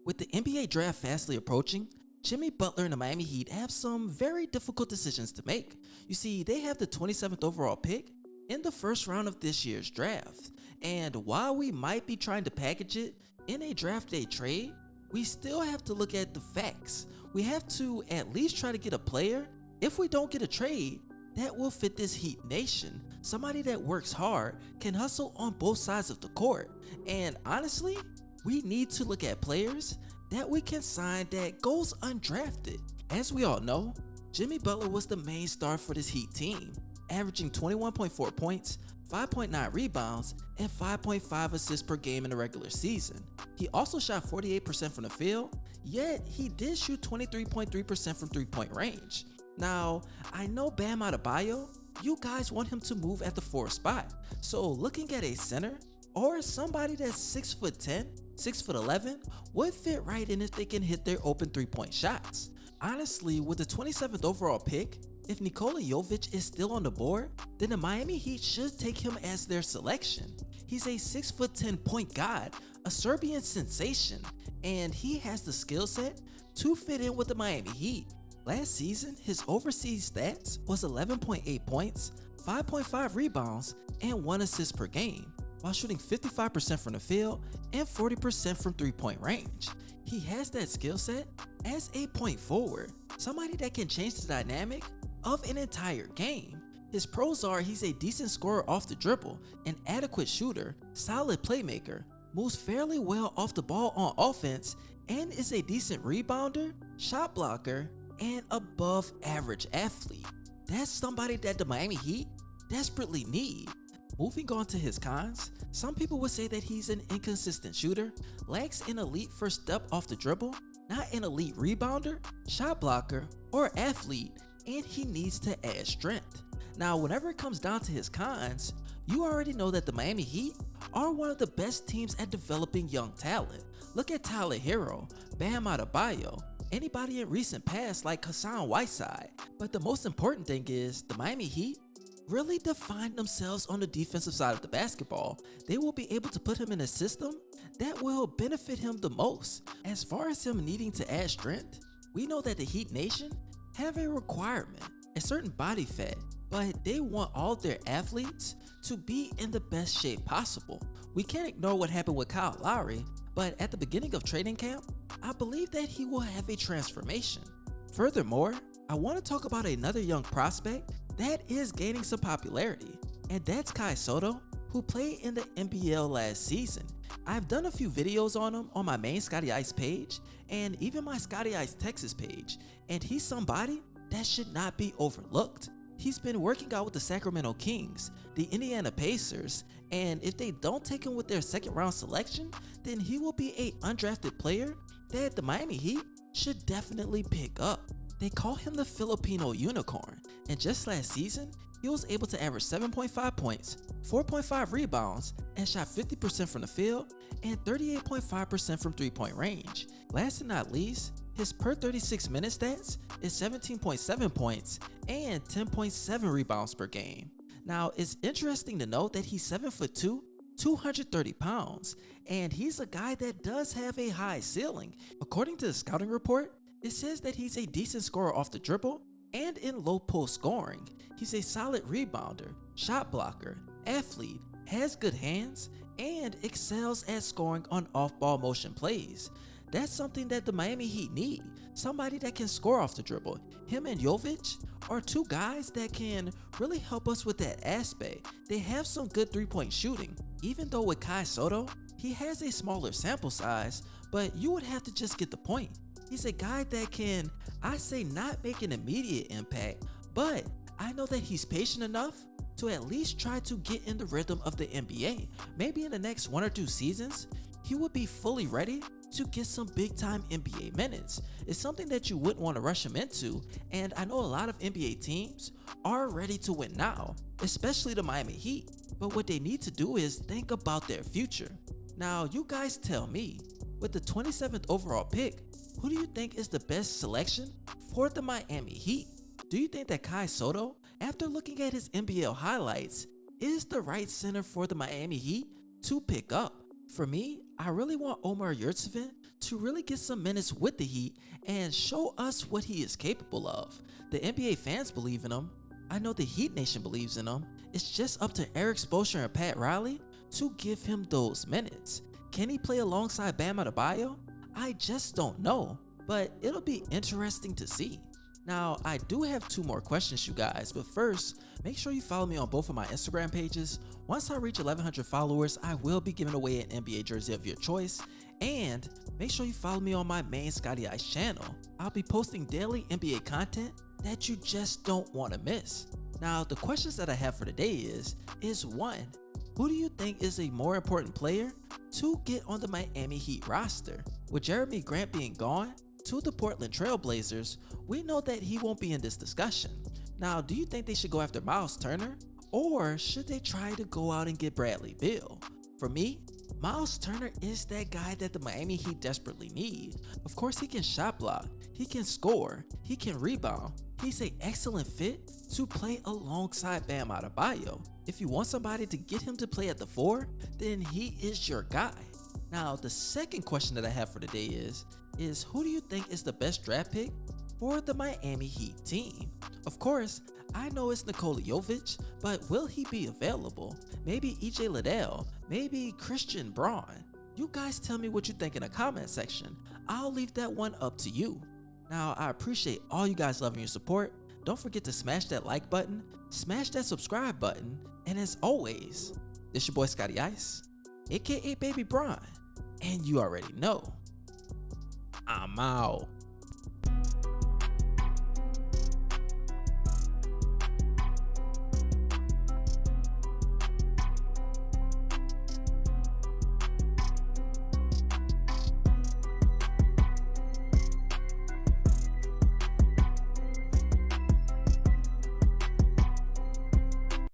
With the NBA draft fastly approaching, Jimmy Butler and the Miami Heat have some very difficult decisions to make. You see, they have the 27th overall pick in the first round of this year's draft, and while we might be trying to package it in a draft day trade, we still have to look at the facts. We have to at least try to get a player, if we don't get a trade, that will fit this Heat nation. Somebody that works hard, can hustle on both sides of the court, and honestly, we need to look at players that we can sign that goes undrafted. As we all know, Jimmy Butler was the main star for this Heat team, averaging 21.4 points, 5.9 rebounds, and 5.5 assists per game in the regular season. He also shot 48% from the field, yet he did shoot 23.3% from three-point range. Now, I know Bam Adebayo, you guys want him to move at the 4 spot, so looking at a center or somebody that's 6'10", 6'11" would fit right in if they can hit their open 3-point shots. Honestly, with the 27th overall pick, if Nikola Jovic is still on the board, then the Miami Heat should take him as their selection. He's a 6'10" point guard, a Serbian sensation, and he has the skill set to fit in with the Miami Heat. Last season, his overseas stats was 11.8 points, 5.5 rebounds, and 1 assist per game, while shooting 55% from the field and 40% from three-point range. He has that skill set as a point forward, somebody that can change the dynamic of an entire game. His pros are he's a decent scorer off the dribble, an adequate shooter, solid playmaker, moves fairly well off the ball on offense, and is a decent rebounder, shot blocker, and above average athlete. That's somebody that the Miami Heat desperately need. Moving on to his cons, some people would say that he's an inconsistent shooter, lacks an elite first step off the dribble, not an elite rebounder, shot blocker, or athlete, and he needs to add strength. Now, whenever it comes down to his cons, you already know that the Miami Heat are one of the best teams at developing young talent. Look at Tyler Hero, Bam Adebayo, anybody in recent past like Hassan Whiteside. But the most important thing is the Miami Heat really defined themselves on the defensive side of the basketball. They will be able to put him in a system that will benefit him the most. As far as him needing to add strength, we know that the Heat Nation have a requirement, a certain body fat, but they want all their athletes to be in the best shape possible. We can't ignore what happened with Kyle Lowry, but at the beginning of training camp, I believe that he will have a transformation. Furthermore, I want to talk about another young prospect that is gaining some popularity, and that's Kai Sotto, who played in the NBL last season. I've done a few videos on him on my main Scotty Ice page and even my Scotty Ice Texas page, and he's somebody that should not be overlooked. He's been working out with the Sacramento Kings, the Indiana Pacers, and if they don't take him with their second round selection, then he will be an undrafted player that the Miami Heat should definitely pick up. They call him the Filipino Unicorn, and just last season, he was able to average 7.5 points, 4.5 rebounds, and shot 50% from the field and 38.5% from three-point range. Last and not least, his per 36 minute stats is 17.7 points and 10.7 rebounds per game. Now, it's interesting to note that he's 7'2", 230 pounds, and he's a guy that does have a high ceiling. According to the scouting report, it says that he's a decent scorer off the dribble and in low post scoring. He's a solid rebounder, shot blocker, athlete, has good hands, and excels at scoring on off-ball motion plays. That's something that the Miami Heat need, somebody that can score off the dribble. Him and Jovic are two guys that can really help us with that aspect. They have some good three-point shooting, even though with Kai Sotto, he has a smaller sample size, but you would have to just get the point. He's a guy that can, I say, not make an immediate impact, but I know that he's patient enough to at least try to get in the rhythm of the NBA. Maybe in the next 1 or 2 seasons, he would be fully ready to get some big time NBA minutes. It's something that you wouldn't want to rush him into, and I know a lot of NBA teams are ready to win now, especially the Miami Heat, but what they need to do is think about their future. Now, you guys tell me, with the 27th overall pick, who do you think is the best selection for the Miami Heat? Do you think that Kai Sotto, after looking at his NBL highlights, is the right center for the Miami Heat to pick up? For me, I really want Omer Yurtseven to really get some minutes with the Heat and show us what he is capable of. The NBA fans believe in him. I know the Heat Nation believes in him. It's just up to Eric Spoelstra and Pat Riley to give him those minutes. Can he play alongside Bam Adebayo? I just don't know, but it'll be interesting to see. Now, I do have 2 more questions, you guys, but first, make sure you follow me on both of my Instagram pages. Once I reach 1,100 followers, I will be giving away an NBA jersey of your choice, and make sure you follow me on my main Scotty Ice channel. I'll be posting daily NBA content that you just don't want to miss. Now, the questions that I have for today is 1, who do you think is a more important player to get on the Miami Heat roster? With Jeremy Grant being gone to the Portland Trail Blazers, we know that he won't be in this discussion. Now, do you think they should go after Miles Turner, or should they try to go out and get Bradley Beal? For me, Miles Turner is that guy that the Miami Heat desperately need. Of course, he can shot block, he can score, he can rebound. He's an excellent fit to play alongside Bam Adebayo. If you want somebody to get him to play at the 4, then he is your guy. Now, the second question that I have for today is who do you think is the best draft pick for the Miami Heat team? Of course, I know it's Nikola Jovic, but will he be available? Maybe EJ Liddell, maybe Christian Braun. You guys tell me what you think in the comment section. I'll leave that one up to you. Now, I appreciate all you guys loving your support. Don't forget to smash that like button, smash that subscribe button, and as always, this your boy Scotty Ice, aka Baby Bron, and you already know, I'm out.